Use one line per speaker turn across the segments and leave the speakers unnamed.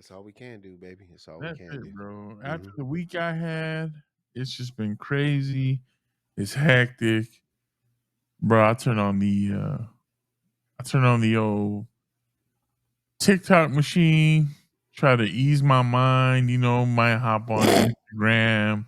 That's all we can do, baby. That's all we
That's
can
it,
do.
bro. After
Hmm.
the week I had, it's just been crazy. It's hectic, bro. I turn on the old TikTok machine, try to ease my mind. Might hop on Instagram.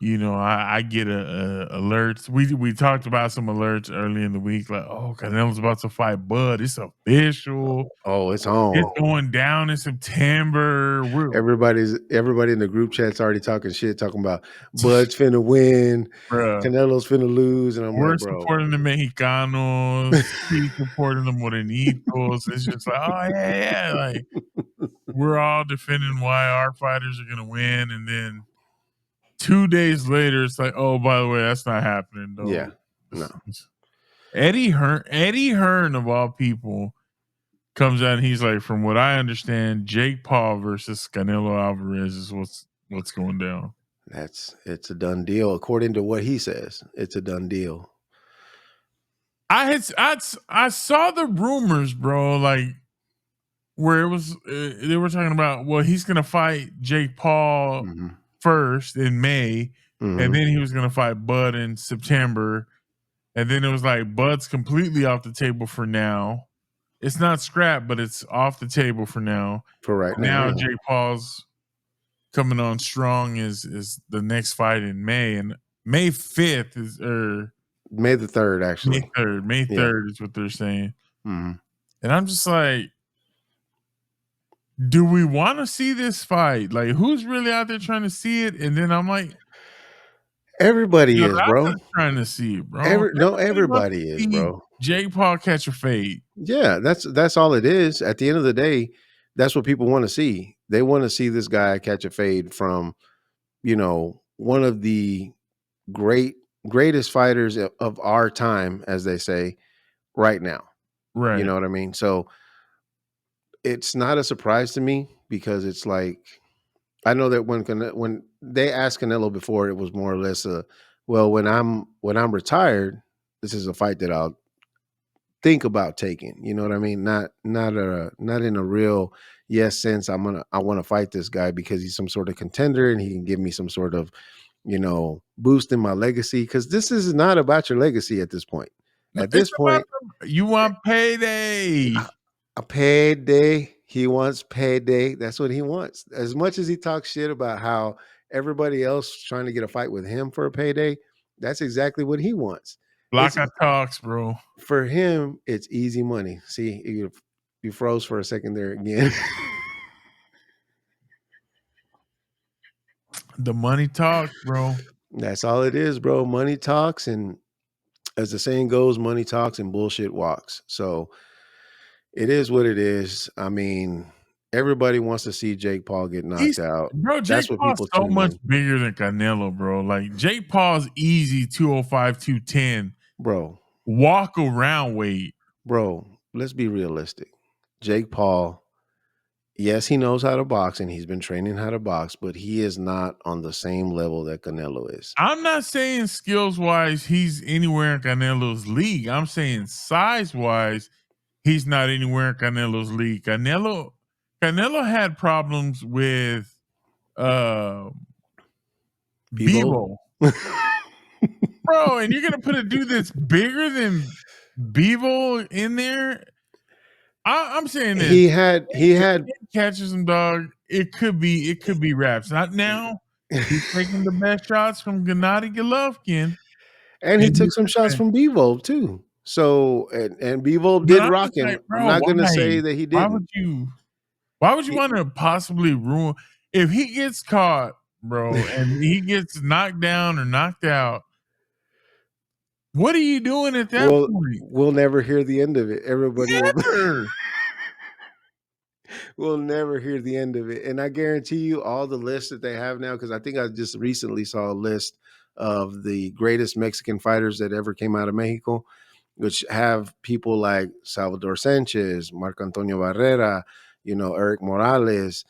I get alerts. We talked about some alerts early in the week, like, oh, Canelo's about to fight Bud. It's official.
Oh, it's
It's
on.
going down in September.
Everybody in the group chat's already talking shit, talking about Bud's finna win,
Bruh,
Canelo's finna lose, and I'm
we're
like, bro.
supporting the Mexicanos. He's supporting the Morenitos. It's just like, oh yeah, like we're all defending why our fighters are gonna win, and then 2 days later, it's like, oh, by the way, that's not happening though.
Yeah, no.
Eddie Hearn of all people comes out and he's like, from what I understand, Jake Paul versus Canelo Alvarez is what's going down.
It's a done deal. According to what he says, it's a done deal.
I saw the rumors, bro, like where it was they were talking about, well, he's gonna fight Jake Paul
Hmm.
first in May, and
Hmm.
then he was gonna fight Bud in September, and then it was like Bud's completely off the table for now. It's not scrapped, but it's off the table for now.
For right
And
now,
now
yeah.
Jake Paul's coming on strong is the next fight in May, and May 5th is or
May the 3rd, actually.
May
Yeah.
3rd is what they're saying.
Hmm.
And I'm just like, do we want to see this fight? Like, who's really out there trying to see it? And then I'm like,
Everybody is, bro.
Narata's trying to see it, bro. Everybody wants to
Everybody is,
see
bro.
Jake Paul catch a fade.
Yeah, that's all it is. At the end of the day, that's what people want to see. They want to see this guy catch a fade from, one of the greatest fighters of our time, as they say, right now. You
Right.
know what I mean? So it's not a surprise to me because it's like I know that when they asked Canelo before, it was more or less well, when I'm retired, this is a fight that I'll think about taking. You know what I mean? Not in a real yes sense. I want to fight this guy because he's some sort of contender and he can give me some sort of boost in my legacy. Because this is not about your legacy at this point.
No,
At
it's
this
about
point,
you want payday.
a payday. He wants payday. That's what he wants. As much as he talks shit about how everybody else trying to get a fight with him for a payday, that's exactly what he wants. It's
Block talks, bro.
For him, it's easy money. See, you froze for a second there again.
The money talks, bro.
That's all it is, bro. Money talks, and as the saying goes, money talks and bullshit walks. So it is what it is. I mean, everybody wants to see Jake Paul get knocked out.
Jake
That's what
Paul's
people
so
tune
much
in.
bigger than Canelo, bro. Like Jake Paul's easy 205, 210.
Bro,
Walk around weight.
let's be realistic. Jake Paul, yes, he knows how to box and he's been training how to box, but he is not on the same level that Canelo is.
I'm not saying skills wise he's anywhere in Canelo's league. I'm saying size wise, he's not anywhere in Canelo's league. Canelo had problems with uh
Bebo.
Bebo. Bro, and you're gonna put a dude that's bigger than Bebo in there. I'm saying this.
He had
catches him, dog. It could be raps. Not now. He's taking the best shots from Gennady Golovkin,
and he took some shots from Bivol too. So and Bivol did rock him.
Like,
I'm
bro,
not gonna
why?
say that he didn't.
Why would you want to possibly ruin if he gets caught, bro, and he gets knocked down or knocked out? What are you doing at that point?
We'll never hear the end of it. Everybody
Never.
we'll never hear the end of it. And I guarantee you all the lists that they have now, because I think I just recently saw a list of the greatest Mexican fighters that ever came out of Mexico, which have people like Salvador Sanchez, Marco Antonio Barrera, Eric Morales,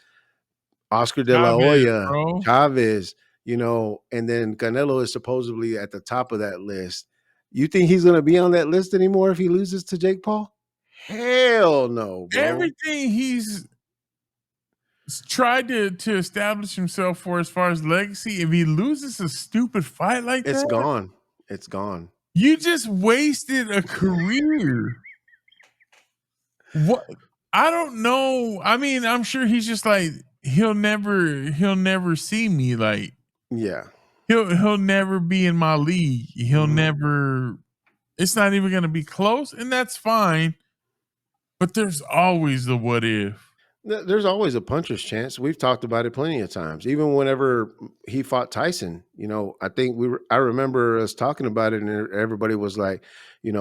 Oscar de la Hoya, Chavez, and then Canelo is supposedly at the top of that list. You think he's going to be on that list anymore if he loses to Jake Paul? Hell no, bro.
Everything he's tried to establish himself for as far as legacy. If he loses a stupid fight like
It's
that,
gone. It's gone.
you just wasted a career. What? I don't know. I mean, I'm sure he's just like he'll never see me. Like
Yeah.
he'll never be in my league. He'll
Mhm.
never. It's not even going to be close, and that's fine. But there's always the what if.
There's always a puncher's chance. We've talked about it plenty of times. Even whenever he fought Tyson, I think I remember us talking about it, and everybody was like,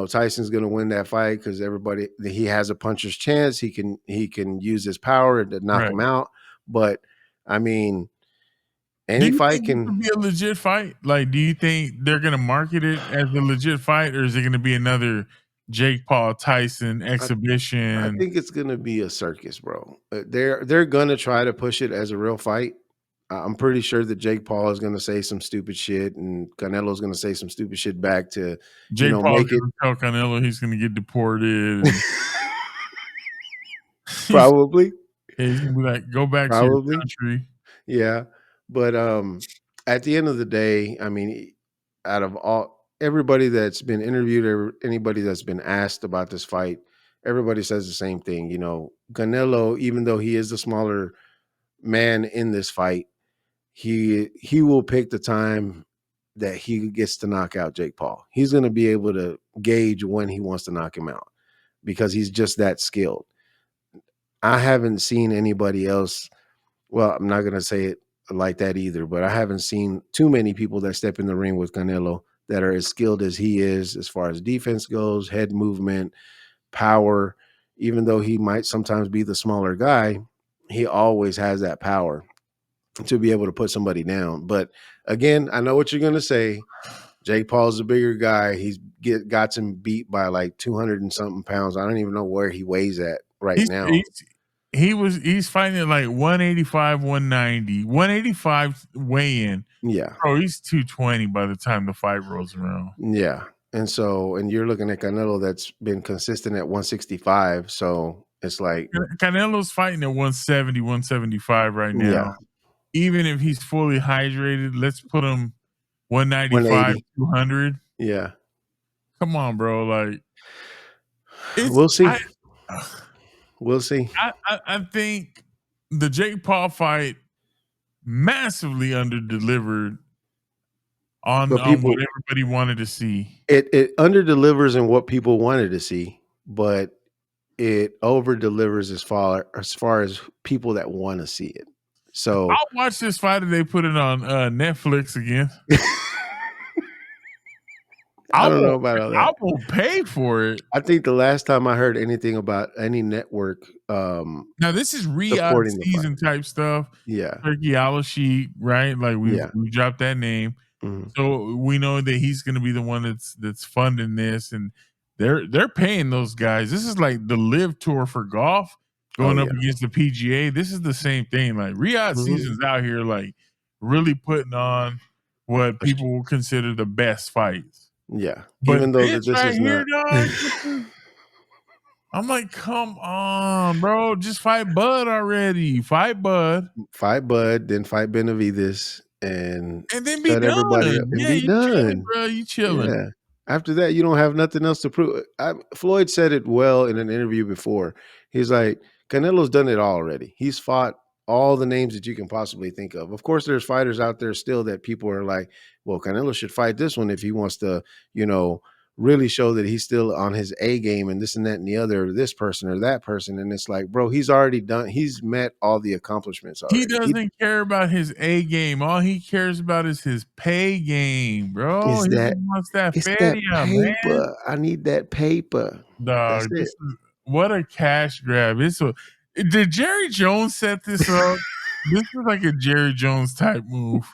Tyson's going to win that fight because he has a puncher's chance. He can use his power to knock
Right.
him out. But I mean,
Do
any
you
fight
think this
can.
would be a legit fight? Like, do you think they're gonna market it as a legit fight, or is it gonna be another Jake Paul Tyson
I
exhibition?
think it's gonna be a circus, bro. They're gonna try to push it as a real fight. I'm pretty sure that Jake Paul is gonna say some stupid shit, and Canelo's gonna say some stupid shit back to,
Jake Paul's
make it.
gonna tell Canelo he's gonna get deported, and he's
Probably,
he's gonna be like, "Go back to your
probably,
country."
yeah. But at the end of the day, I mean, out of everybody that's been interviewed, or anybody that's been asked about this fight, everybody says the same thing. Canelo, even though he is the smaller man in this fight, he will pick the time that he gets to knock out Jake Paul. He's going to be able to gauge when he wants to knock him out because he's just that skilled. I haven't seen anybody else. Well, I'm not going to say it like that either, but I haven't seen too many people that step in the ring with Canelo that are as skilled as he is as far as defense goes, head movement, power. Even though he might sometimes be the smaller guy, he always has that power to be able to put somebody down. But again, I know what you're going to say. Jake Paul's a bigger guy. Got him beat by like 200 and something pounds. I don't even know where he weighs at right
He's
now.
he's he's fighting at like 185, 190, 185 weigh in.
Yeah.
Bro, he's 220 by the time the fight rolls around.
Yeah. And you're looking at Canelo that's been consistent at 165. So it's like,
Canelo's fighting at 170, 175 right
yeah,
now. Even if he's fully hydrated, let's put him 195,
180.
200.
Yeah.
Come on, bro. Like it's
We'll see. We'll see.
I think the Jake Paul fight massively underdelivered
But
on what
people,
everybody wanted to see.
it under delivers in what people wanted to see, but it over delivers as far as people that want to see it. So
I'll watch this fight if they put it on Netflix again.
I
I
don't know
won't
about all
I
that.
won't pay for it.
I think the last time I heard anything about any network
Now this is re-odd
supporting the fight.
season type stuff.
Yeah.
Turkey Sheik, right? Like
Yeah.
we dropped that name.
Mhm.
So we know that he's going to be the one that's funding this, and they're paying those guys. This is like the live tour for golf
Oh
going up
yeah.
against the PGA. This is the same thing. Like Riyadh
Mhm.
Season's out here like really putting on what
A sh
people will consider the best fights.
Yeah.
But
Even though
this
that this
right
is
here,
not
dog, I'm like, come on, bro, just fight Bud already. Fight Bud,
fight Bud, then fight Benavidez, and
and then be
shut everybody up
done.
and
Yeah,
be
you chilling,
done.
bro. You chilling.
Yeah. After that, you don't have nothing else to prove. Floyd said it well in an interview before. He's like, Canelo's done it all already. He's fought all the names that you can possibly think of. Of course, there's fighters out there still that people are like, well, Canelo should fight this one if he wants to, really show that he's still on his A game and this and that and the other, this person or that person. And it's like, bro, he's met all the accomplishments
He
already.
doesn't care about his A game. All he cares about is his pay game, bro.
Is
He
that
just wants that
it's that
feria, man.
paper. I need that paper. That's
Dog, this
it.
is what a cash grab. Did Jerry Jones set this up? This is like a Jerry Jones type move.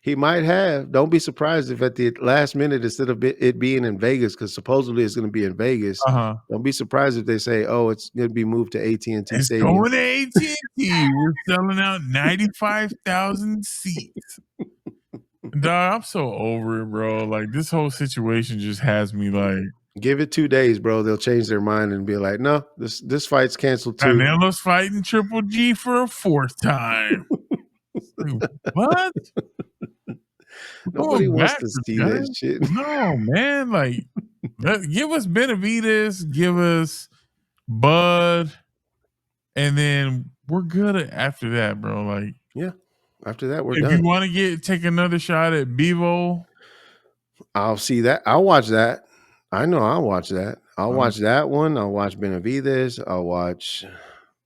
He might have. Don't be surprised if at the last minute, instead of it being in Vegas, because supposedly it's going to be in Vegas,
Uh-huh.
don't be surprised if they say, "Oh, it's going to be moved to AT&T
It's
Stadium."
going to AT&T. We're selling out 95,000 seats. Dog, I'm so over it, bro. Like this whole situation just has me like
Give it 2 days, bro. They'll change their mind and be like, "No, this fight's canceled too."
Canelo's fighting Triple G for a fourth time. Like, what? We're
Nobody
going
wants to
backwards,
see that
guys.
shit.
No, man. Like, give us Benavidez, give us Bud, and then we're good after that, bro. Like,
Yeah. After that, we're
if you
done.
want to take another shot at Bevo,
I'll see that. I'll watch that. I know I'll watch that. I'll
um,
watch that one. I'll watch Benavidez. I'll watch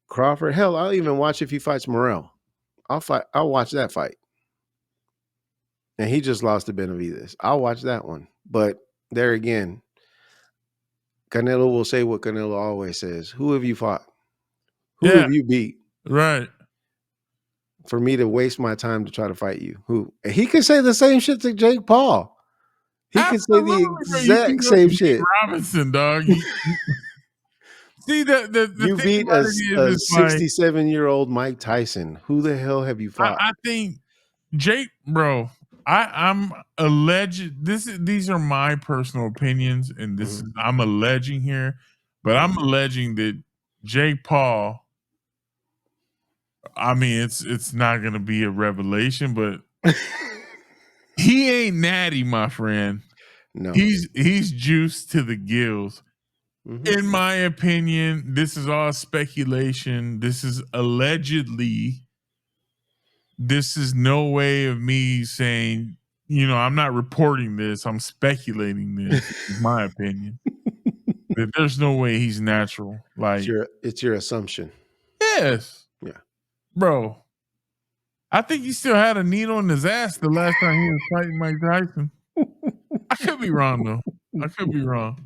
Crawford. Hell, I'll even watch if he fights Morrell. I'll watch that fight. And he just lost to Benavidez. I'll watch that one. But there again, Canelo will say what Canelo always says. Who have you fought? Who
yeah,
have you beat
right.
for me to waste my time to try to fight you? Who? And he could say the same shit to Jake Paul. He could say the
Absolutely, bro. You
exact
beat up
same
Nate
shit.
Robinson, dog. See, the
You
thing
beat
about it is,
a
it's like
67-year-old Mike Tyson. Who the hell have you fought?
I think Jake, bro. I'm alleged. These are my personal opinions, and this
Mhm,
is I'm alleging here, but
mhm.
I'm alleging that Jake Paul. I mean, it's not gonna be a revelation, but he ain't natty, my friend.
No.
He's juiced to the gills.
Mhm.
In my opinion, this is all speculation. This is allegedly. This is no way of me saying, I'm not reporting this. I'm speculating this. Is my opinion. That there's no way he's natural. Like,
It's your assumption.
yes,
Yeah.
bro. I think he still had a needle in his ass the last time he was fighting Mike Tyson. I could be wrong though. I could be wrong.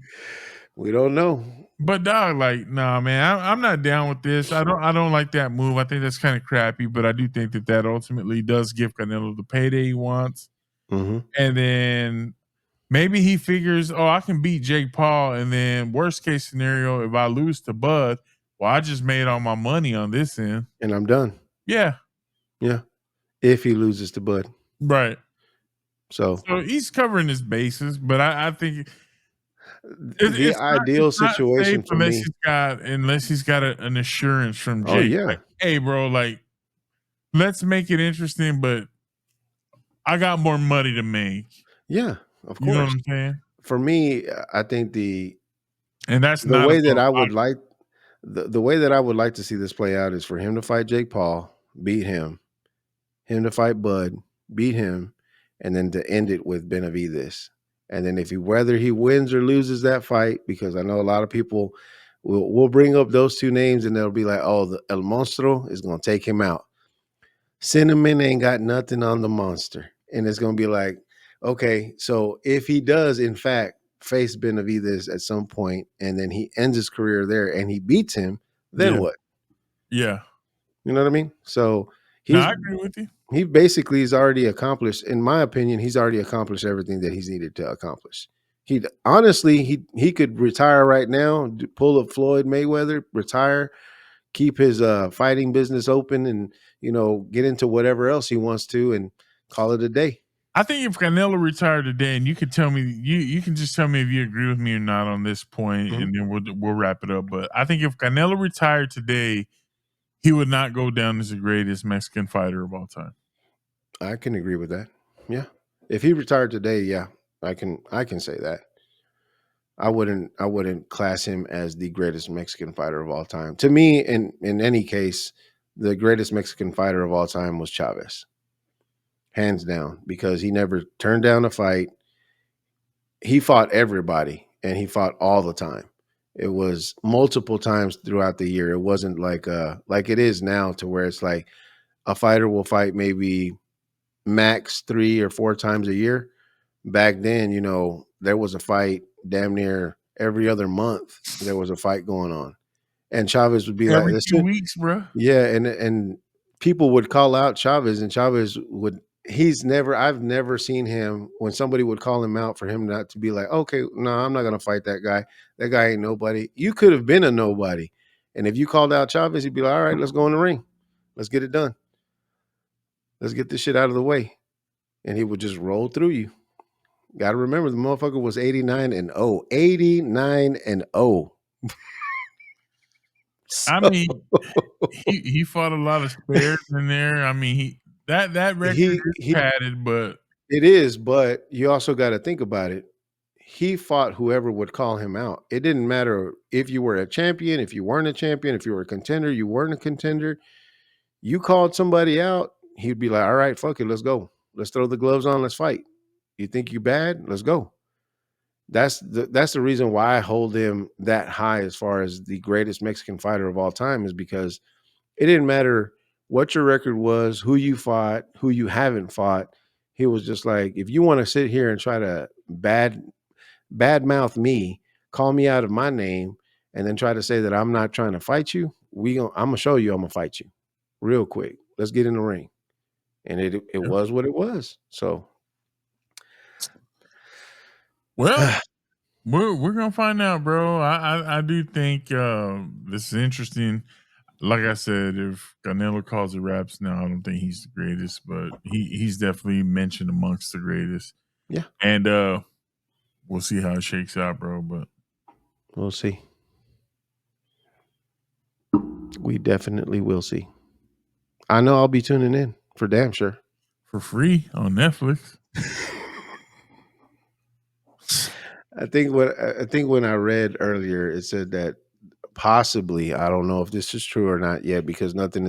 We don't know.
But dog, like, nah, man, I'm not down with this. I don't like that move. I think that's kind of crappy. But I do think that ultimately does give Canelo the payday he wants.
Mhm.
And then maybe he figures, oh, I can beat Jake Paul, and then worst case scenario, if I lose to Bud, well, I just made all my money on this end.
And I'm done.
Yeah,
Yeah. If he loses to Bud.
right.
So,
So he's covering his bases, but I think
the
it's
ideal
not safe
situation for me.
unless he's got an assurance from
Oh,
Jake,
yeah.
like, hey, bro, like let's make it interesting, but I got more money to make.
Yeah, of
You know what
course.
I'm saying?
For me, I think
And that's
the
not
way that
about
I would
boxing.
like the way that I would like to see this play out is for him to fight Jake Paul, beat him to fight Bud, beat him, and then to end it with Benavidez. And then if he whether he wins or loses that fight, because I know a lot of people will bring up those two names and they'll be like, "Oh, the El Monstro is going to take him out." Cinnamon ain't got nothing on the monster, and it's going to be like, okay, so if he does in fact face Benavidez at some point, and then he ends his career there, and he beats him, then
Yeah,
what?
yeah.
You know what I mean? So
No,
he's
I agree with you.
he basically has already accomplished, in my opinion, he's already accomplished everything that he's needed to accomplish. He honestly, he could retire right now, pull a Floyd Mayweather, retire, keep his fighting business open, and get into whatever else he wants to, and call it a day.
I think if Canelo retired today, and you could tell me, you can just tell me if you agree with me or not on this point,
Mhm.
and then we'll wrap it up. But I think if Canelo retired today, he would not go down as the greatest Mexican fighter of all time.
I can agree with that. Yeah, if he retired today, yeah, I can say that. I wouldn't class him as the greatest Mexican fighter of all time. To me, in any case, the greatest Mexican fighter of all time was Chavez, hands down, because he never turned down a fight. He fought everybody and he fought all the time. It was multiple times throughout the year. It wasn't like it is now, to where it's like a fighter will fight maybe max 3 or 4 times a year. Back then, there was a fight damn near every other month. There was a fight going on, and Chavez would be like,
Every few
"Listen,
weeks, bro.
yeah," and people would call out Chavez, and Chavez would. I've never seen him when somebody would call him out for him not to be like, okay, no, I'm not gonna fight that guy. That guy ain't nobody. You could have been a nobody, and if you called out Chavez, he'd be like, all right, let's go in the ring, let's get it done, let's get this shit out of the way, and he would just roll through you. Gotta remember the motherfucker was 89-0. 89-0.
I
So
mean, he fought a lot of spares in there. I mean, that record is
he
padded, but
it is, but you also gotta think about it. He fought whoever would call him out. It didn't matter if you were a champion, if you weren't a champion, if you were a contender, you weren't a contender. You called somebody out, he'd be like, "All right, fuck it, let's go. Let's throw the gloves on, let's fight. You think you bad? Let's go." That's the reason why I hold him that high as far as the greatest Mexican fighter of all time is because it didn't matter what your record was, who you fought, who you haven't fought. He was just like, if you want to sit here and try to badmouth me, call me out of my name, and then try to say that I'm not trying to fight you, I'm gonna show you I'm gonna fight you real quick. Let's get in the ring. And it
yeah.
was what it was. So
Well, we're gonna find out, bro. I do think this is interesting. Like I said, if Canelo calls it raps now, I don't think he's the greatest, but he's definitely mentioned amongst the greatest.
yeah,
And we'll see how it shakes out, bro. But
we'll see. We definitely will see. I know I'll be tuning in for damn sure.
for free on Netflix.
I think when I read earlier, it said that possibly, I don't know if this is true or not yet because nothing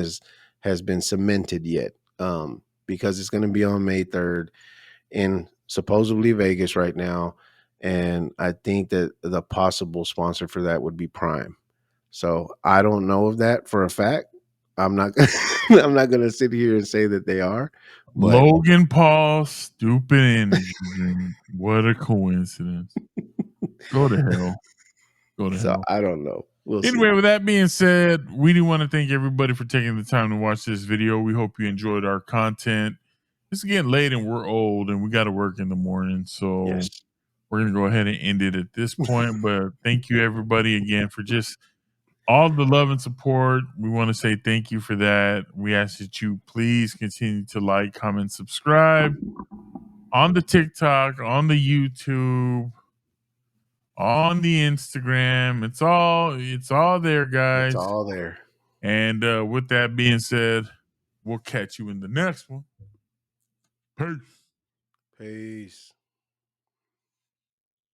has been cemented yet. Because it's going to be on May 3rd in supposedly Vegas right now, and I think that the possible sponsor for that would be Prime. So I don't know of that for a fact. I'm not I'm not going to sit here and say that they are, but
Logan Paul stupid energy drink. What a coincidence. Go to hell. Go to
so
hell.
I don't know. We'll see.
Anyway, with that being said, we do want to thank everybody for taking the time to watch this video. We hope you enjoyed our content. It's getting late and we're old and we got to work in the morning. So
Yes.
we're going to go ahead and end it at this point. But thank you, everybody, again, for just all the love and support. We want to say thank you for that. We ask that you please continue to like, comment, subscribe on the TikTok, on the YouTube, on the Instagram. It's all there,
It's
guys.
all there.
And with that being said, we'll catch you in the next one. Peace.
Peace.